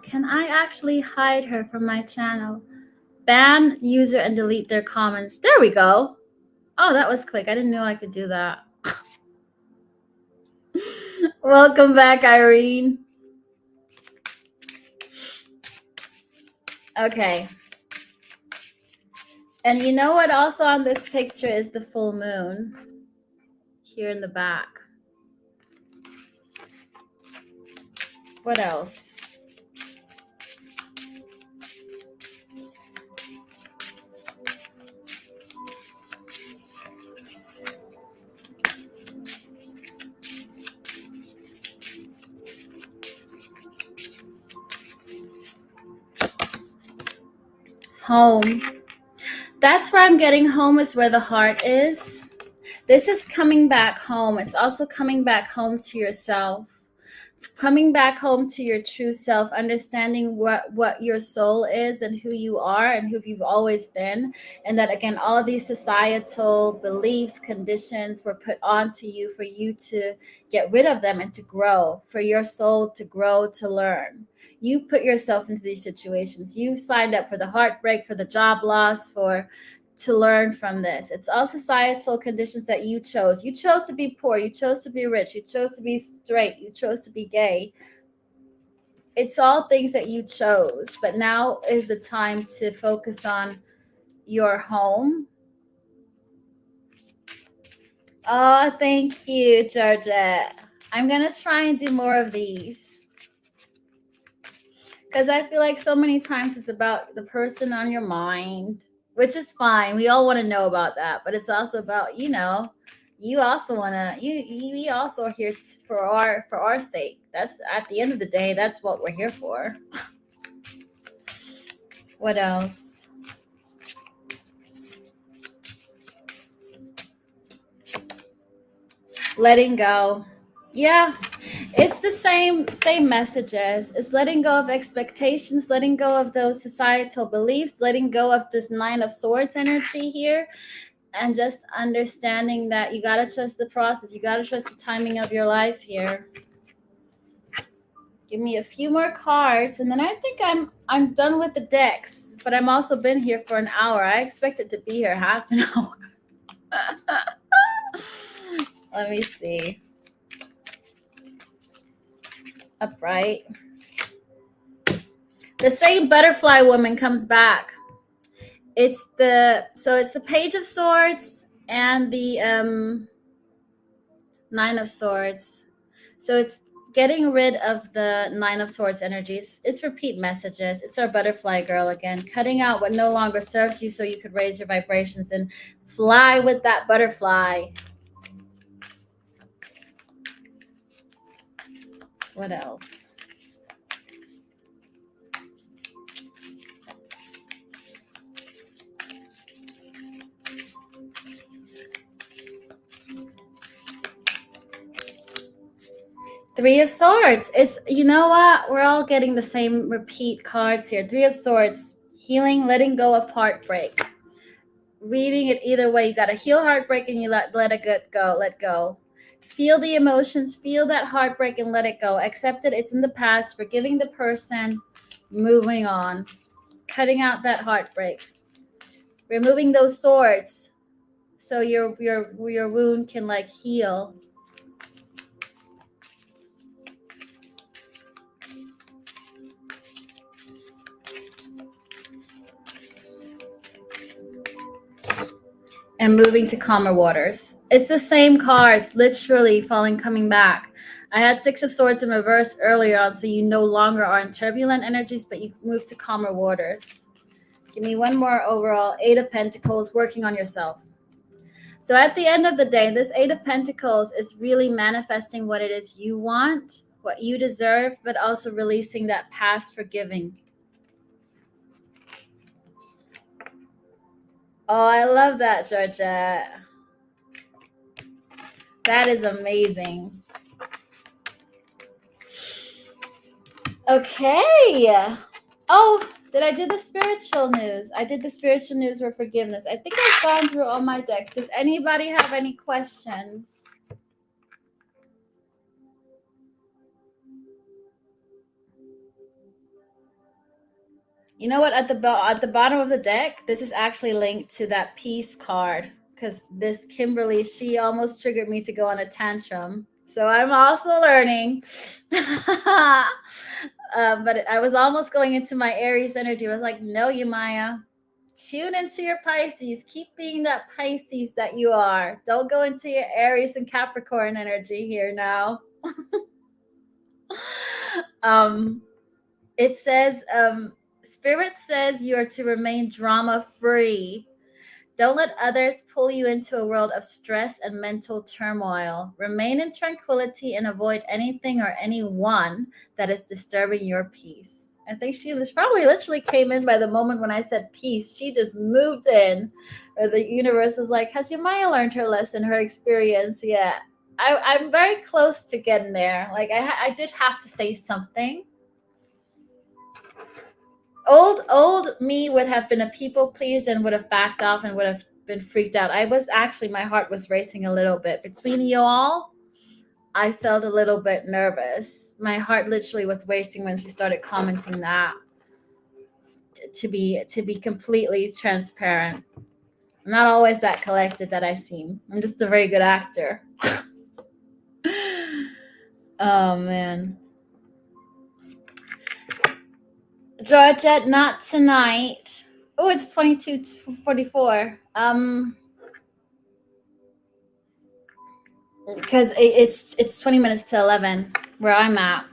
S1: Can I actually hide her from my channel? Ban user and delete their comments. There we go. Oh, that was quick. I didn't know I could do that. Welcome back, Irene. Okay. And you know what also on this picture is the full moon here in the back. What else? Home. That's where I'm getting home, is where the heart is. This is coming back home. It's also coming back home to yourself. Coming back home to your true self, understanding what your soul is and who you are and who you've always been. And that, again, all of these societal beliefs, conditions were put onto you for you to get rid of them and to grow, for your soul to grow, to learn. You put yourself into these situations. You signed up for the heartbreak, for the job loss, to learn from this. It's all societal conditions that you chose. You chose to be poor. You chose to be rich. You chose to be straight. You chose to be gay. It's all things that you chose. But now is the time to focus on your home. Oh, thank you, Georgette. I'm going to try and do more of these. Because I feel like so many times it's about the person on your mind, which is fine. We all want to know about that, but it's also about, you also want to, we also are here for our sake. That's, at the end of the day, that's what we're here for. What else? Letting go. Yeah, it's the same messages. It's letting go of expectations, letting go of those societal beliefs, letting go of this 9 of Swords energy here, and just understanding that you got to trust the process. You got to trust the timing of your life here. Give me a few more cards, and then I think I'm done with the decks. But I'm also been here for an hour. I expected to be here half an hour. Let me see. Upright. The same butterfly woman comes back. It's the Page of Swords and the 9 of Swords. So it's getting rid of the 9 of Swords energies. It's repeat messages. It's our butterfly girl again, cutting out what no longer serves you so you could raise your vibrations and fly with that butterfly. What else? Three of Swords. It's, you know what? We're all getting the same repeat cards here. Three of Swords. Healing, letting go of heartbreak. Reading it either way. You got to heal heartbreak and you let it go. Let go. Feel the emotions. Feel that heartbreak and let it go. Accept it. It's in the past. Forgiving the person. Moving on. Cutting out that heartbreak. Removing those swords so your wound can like heal. And moving to calmer waters. It's the same cards, literally coming back. I had Six of Swords in reverse earlier on, so you no longer are in turbulent energies, but you move to calmer waters. Give me one more overall. Eight of Pentacles, working on yourself. So at the end of the day, this Eight of Pentacles is really manifesting what it is you want, what you deserve, but also releasing that past forgiving. Oh, I love that, Georgette. That is amazing. Okay. Oh, did I do the spiritual news? I did the spiritual news for forgiveness. I think I've gone through all my decks. Does anybody have any questions? You know what? At the bottom of the deck, this is actually linked to that peace card, because this Kimberly, she almost triggered me to go on a tantrum. So I'm also learning. But I was almost going into my Aries energy. I was like, no, Yumaya, tune into your Pisces. Keep being that Pisces that you are. Don't go into your Aries and Capricorn energy here now. It says, Spirit says you are to remain drama-free. Don't let others pull you into a world of stress and mental turmoil. Remain in tranquility and avoid anything or anyone that is disturbing your peace. I think she probably literally came in by the moment when I said peace. She just moved in, or the universe was like, has your Maya learned her lesson, her experience yet? I'm very close to getting there. Like I did have to say something. Old me would have been a people pleaser and would have backed off and would have been freaked out. I was actually, my heart was racing a little bit. Between y'all, I felt a little bit nervous. My heart literally was racing when she started commenting that. To be completely transparent, I'm not always that collected that I seem. I'm just a very good actor. Oh man. Georgette, not tonight. Oh, it's 22:44. Because it's 20 minutes to 11 where I'm at.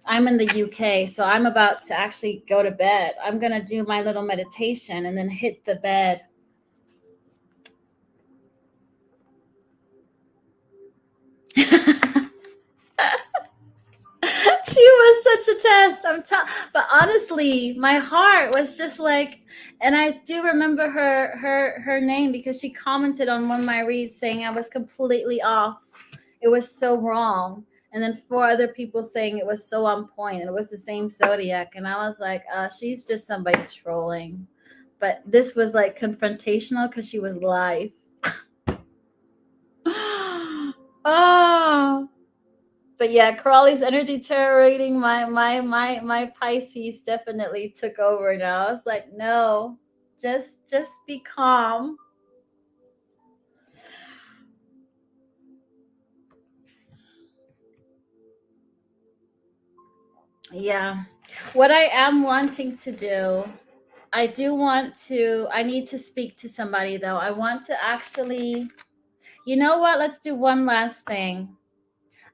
S1: I'm in the UK, so I'm about to actually go to bed. I'm gonna do my little meditation and then hit the bed. She was such a test. But honestly, my heart was just like, and I do remember her name because she commented on one of my reads saying I was completely off. It was so wrong. And then 4 other people saying it was so on point, and it was the same zodiac. And I was like, she's just somebody trolling. But this was like confrontational because she was live. Oh. But yeah, Crawley's energy tarot reading, my Pisces definitely took over now. I was like, no, just be calm. Yeah. What I am wanting to do, I need to speak to somebody though. I want to actually, you know what? Let's do one last thing.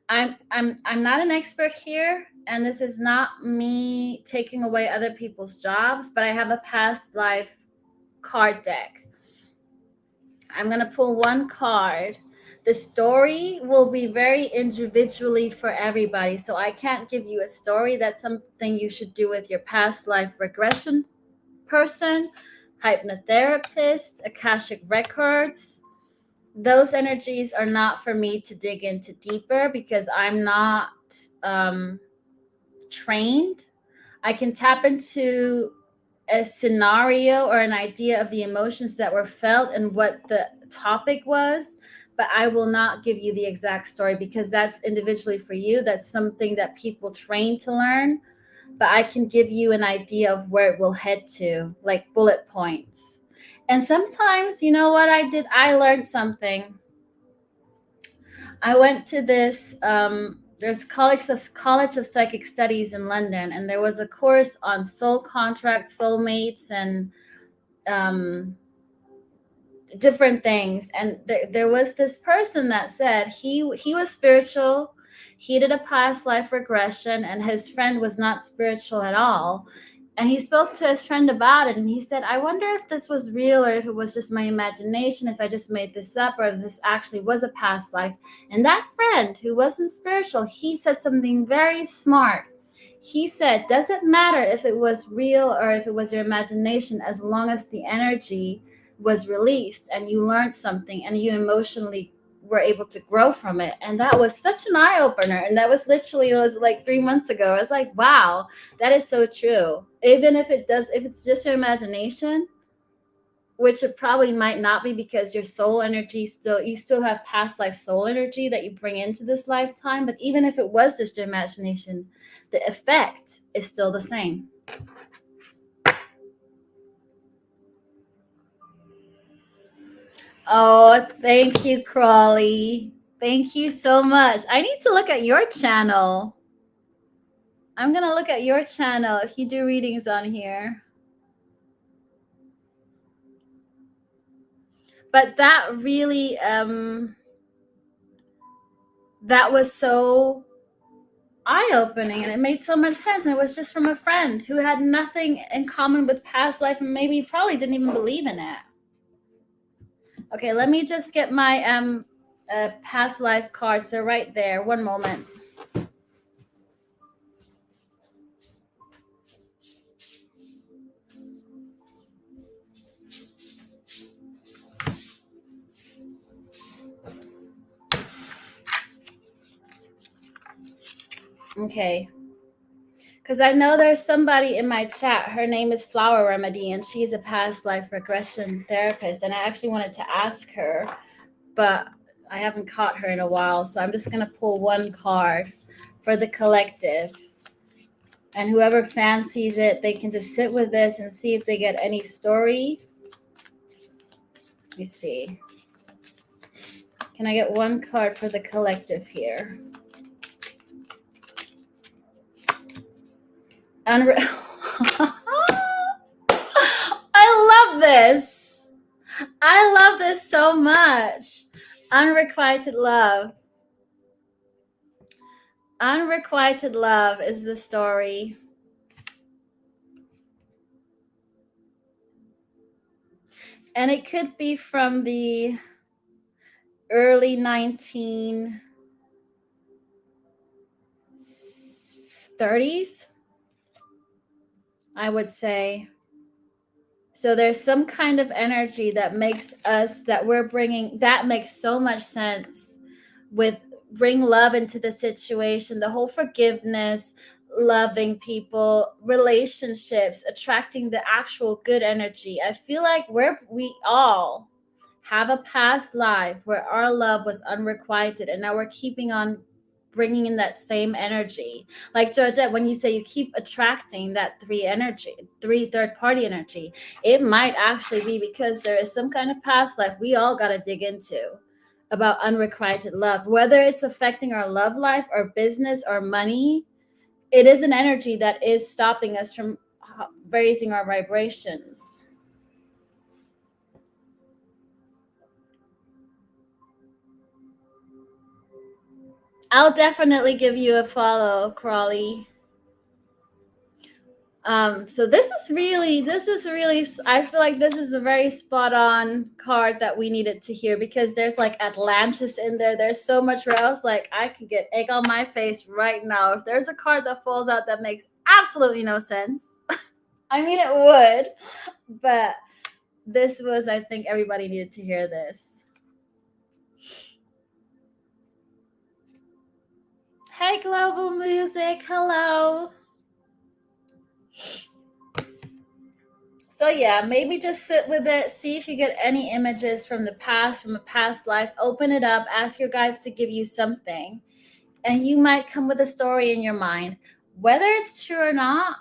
S1: I'm not an expert here, and this is not me taking away other people's jobs, but I have a past life card deck. I'm going to pull one card The story will be very individually for everybody. So I can't give you a story. That's something you should do with your past life regression person, hypnotherapist, Akashic records. Those energies are not for me to dig into deeper because I'm not um, trained. I can tap into a scenario or an idea of the emotions that were felt and what the topic was, but I will not give you the exact story because that's individually for you. That's something that people train to learn, but I can give you an idea of where it will head to, like bullet points. And sometimes, you know what I did? I learned something. I went to this there's College of Psychic Studies in London, and there was a course on soul contracts, soulmates, and um, different things. And there was this person that said he was spiritual. He did a past life regression, and his friend was not spiritual at all. And he spoke to his friend about it, and he said, I wonder if this was real or if it was just my imagination, if I just made this up, or if this actually was a past life. And that friend who wasn't spiritual, he said something very smart. He said, doesn't matter if it was real or if it was your imagination, as long as the energy was released and you learned something and you emotionally were able to grow from it. And that was such an eye-opener. And that was literally, it was like 3 months ago. I was like, wow, that is so true. Even if it's just your imagination, which it probably might not be, because your soul energy you still have past life soul energy that you bring into this lifetime. But even if it was just your imagination, the effect is still the same. Oh, thank you, Crawley. Thank you so much. I need to look at your channel. I'm going to look at your channel if you do readings on here. But that really, that was so eye-opening, and it made so much sense. And it was just from a friend who had nothing in common with past life, and maybe probably didn't even believe in it. Okay, let me just get my past life cards. They're right there. One moment. Okay. Because I know there's somebody in my chat. Her name is Flower Remedy, and she's a past life regression therapist. And I actually wanted to ask her, but I haven't caught her in a while. So I'm just going to pull one card for the collective. And whoever fancies it, they can just sit with this and see if they get any story. Let me see. Can I get one card for the collective here? I love this. I love this so much. Unrequited love. Unrequited love is the story. And it could be from the early 1930s, I would say. So there's some kind of energy that makes us, that we're bringing, that makes so much sense with bring love into the situation, the whole forgiveness, loving people, relationships, attracting the actual good energy. I feel like we all have a past life where our love was unrequited, and now we're keeping on bringing in that same energy. Like Georgette, when you say you keep attracting that three third party energy, it might actually be because there is some kind of past life we all got to dig into about unrequited love, whether it's affecting our love life or business or money. It is an energy that is stopping us from raising our vibrations. I'll definitely give you a follow, Crawley. So this is really, I feel like this is a very spot on card that we needed to hear, because there's like Atlantis in there. There's so much where else like I could get egg on my face right now if there's a card that falls out that makes absolutely no sense. I mean, it would, but this was, I think everybody needed to hear this. Hey, Global Music, hello. So yeah, maybe just sit with it, see if you get any images from the past, from a past life, open it up, ask your guides to give you something, and you might come with a story in your mind. Whether it's true or not,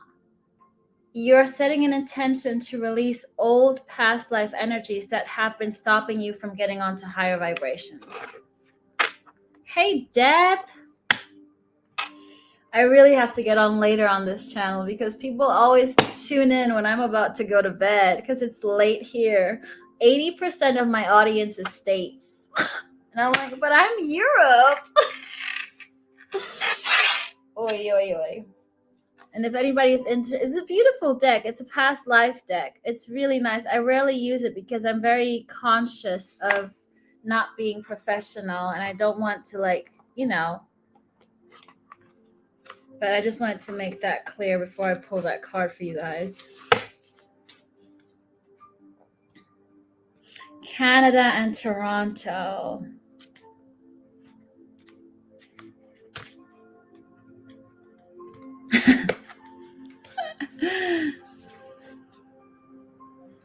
S1: you're setting an intention to release old past life energies that have been stopping you from getting onto higher vibrations. Hey, Deb. I really have to get on later on this channel because people always tune in when I'm about to go to bed because it's late here. 80% of my audience is States. And I'm like, but I'm Europe. Oi, oi, oi. And if anybody's into, it's a beautiful deck. It's a past life deck. It's really nice. I rarely use it because I'm very conscious of not being professional and I don't want to, like, you know, but I just wanted to make that clear before I pull that card for you guys. Canada and Toronto.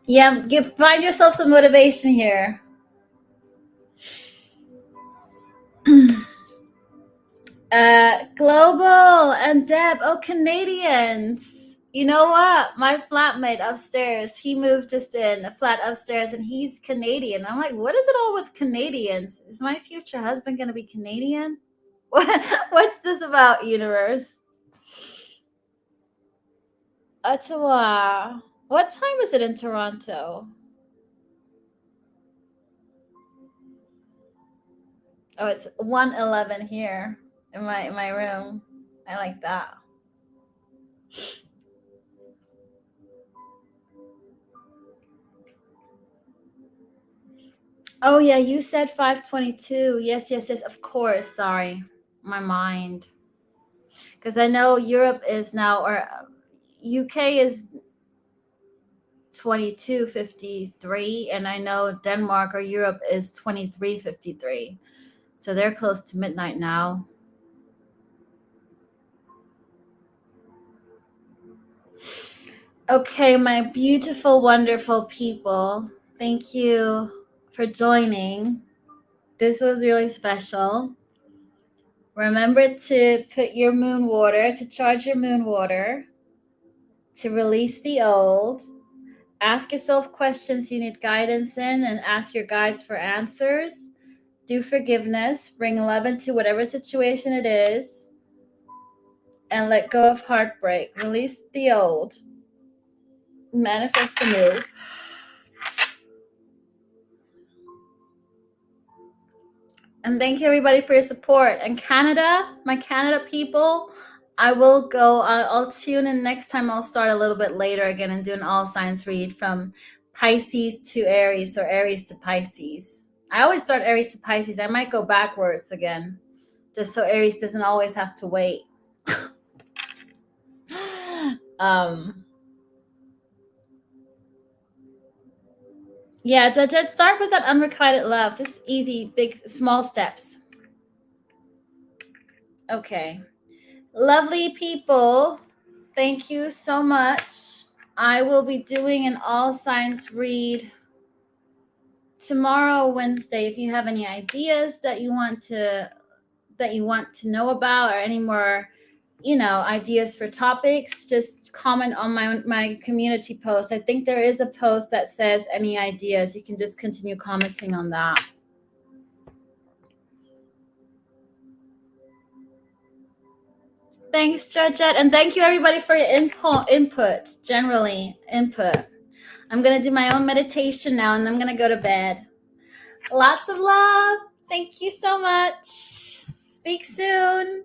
S1: Yeah, find yourself some motivation here. Global and Deb. Oh, Canadians. You know what? My flatmate upstairs, he moved just in a flat upstairs and he's Canadian. I'm like, what is it all with Canadians? Is my future husband going to be Canadian? What's this about, universe? Ottawa. What time is it in Toronto? Oh, it's 1:11 here in my room. I like that. Oh yeah, you said 5:22. Yes, yes, yes. Of course. Sorry, my mind. Because I know Europe is now, or UK is 22:53, and I know Denmark or Europe is 23:53. So they're close to midnight now. Okay, my beautiful, wonderful people. Thank you for joining. This was really special. Remember to put your moon water, to charge your moon water, to release the old. Ask yourself questions you need guidance in and ask your guides for answers. Do forgiveness, bring love into whatever situation it is, and let go of heartbreak. Release the old, manifest the new. And thank you everybody for your support. And Canada, my Canada people, I will go, I'll tune in next time. I'll start a little bit later again and do an all signs read from Pisces to Aries or Aries to Pisces. I always start Aries to Pisces. I might go backwards again, just so Aries doesn't always have to wait. Yeah, Judge, start with that unrequited love. Just easy, big, small steps. Okay. Lovely people, thank you so much. I will be doing an all signs read tomorrow, Wednesday. If you have any ideas that you want to know about, or any more, ideas for topics, just comment on my community post. I think there is a post that says any ideas. You can just continue commenting on that. Thanks, Georgette. And thank you, everybody, for your input, generally input. I'm going to do my own meditation now, and I'm going to go to bed. Lots of love. Thank you so much. Speak soon.